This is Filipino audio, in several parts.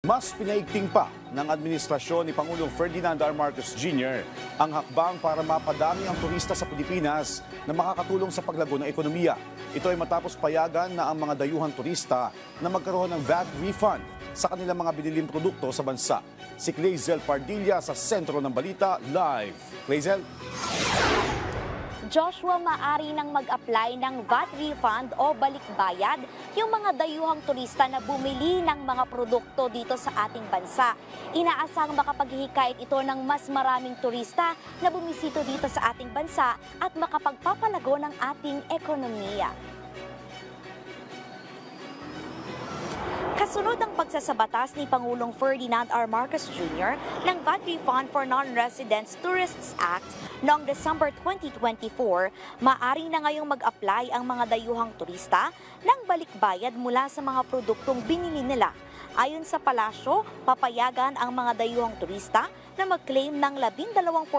Mas pinaigting pa ng administrasyon ni Pangulong Ferdinand R. Marcos Jr. ang hakbang para mapadami ang turista sa Pilipinas na makakatulong sa paglago ng ekonomiya. Ito ay matapos payagan na ang mga dayuhang turista na magkaroon ng VAT refund sa kanilang mga biniling produkto sa bansa. Si Clazel Pardilla sa sentro ng balita, live. Clazel? Joshua, maaari nang mag-apply ng VAT refund o balikbayad yung mga dayuhang turista na bumili ng mga produkto dito sa ating bansa. Inaasang makapaghihikayat ito ng mas maraming turista na bumisito dito sa ating bansa at makapagpapalago ng ating ekonomiya. Kasunod ang pagsasabatas ni Pangulong Ferdinand R. Marcos Jr. ng VAT Refund for Non-Residents Tourists Act noong December 2024, maaari na ngayong mag-apply ang mga dayuhang turista ng balikbayad mula sa mga produktong binili nila. Ayon sa palasyo, papayagan ang mga dayuhang turista na mag-claim ng 12%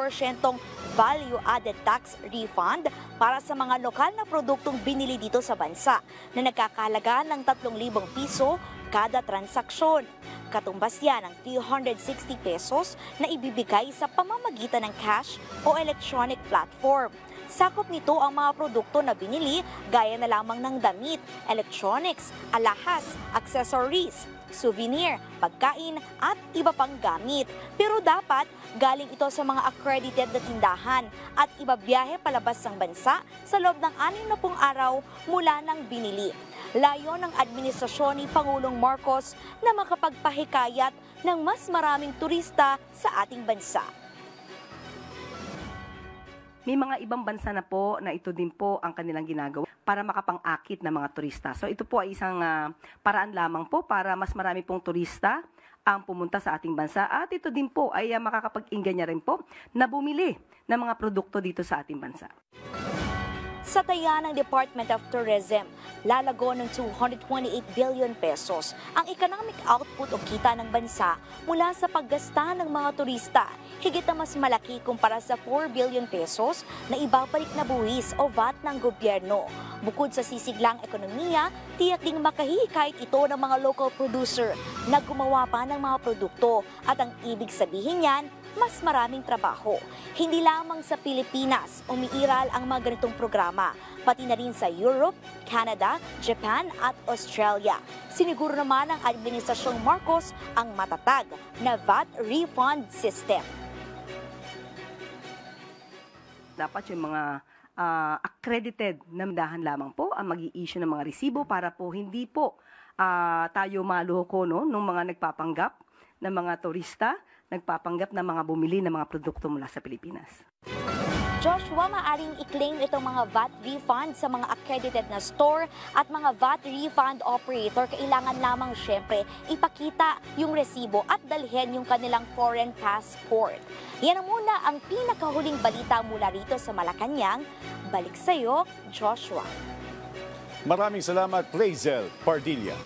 value-added tax refund para sa mga lokal na produktong binili dito sa bansa na nagkakahalaga ng 3,000 piso kada transaksyon. Katumbas yan ng 360 pesos na ibibigay sa pamamagitan ng cash o electronic platform. Sakop nito ang mga produkto na binili gaya na lamang ng damit, electronics, alahas, accessories, souvenir, pagkain at iba pang gamit. Pero dapat galing ito sa mga accredited na tindahan at ibabiyahe palabas ng bansa sa loob ng 60 araw mula nang binili. Layo ng administrasyon ni Pangulong Marcos na makapagpahikayat ng mas maraming turista sa ating bansa. May mga ibang bansa na po na ito din po ang kanilang ginagawa para makapang-akit ng mga turista. So ito po ay isang paraan lamang po para mas marami pong turista ang pumunta sa ating bansa at ito din po ay makakapag-inganya rin po na bumili ng mga produkto dito sa ating bansa. Sa taya ng Department of Tourism, lalago ng 228 billion pesos ang economic output o kita ng bansa mula sa paggasta ng mga turista. Higit na mas malaki kumpara sa 4 billion pesos na ibabalik na buwis o VAT ng gobyerno. Bukod sa sisiglang ekonomiya, tiyak ding makahihikayat ito ng mga local producer na gumawa pa ng mga produkto at ang ibig sabihin niyan, mas maraming trabaho. Hindi lamang sa Pilipinas umiiral ang mga ganitong programa, pati na rin sa Europe, Canada, Japan at Australia. Siniguro naman ng Administrasyong Marcos ang matatag na VAT refund system. Dapat yung mga accredited na tindahan lamang po ang mag-i-issue ng mga resibo para po hindi po tayo maloko ng mga nagpapanggap ng mga turista, nagpapanggap ng mga bumili ng mga produkto mula sa Pilipinas. Joshua, maaring i-claim itong mga VAT refund sa mga accredited na store at mga VAT refund operator. Kailangan lamang syempre ipakita yung resibo at dalhin yung kanilang foreign passport. Yan ang muna ang pinakahuling balita mula rito sa Malacanang. Balik sa'yo, Joshua. Maraming salamat, Clazel Pardilla.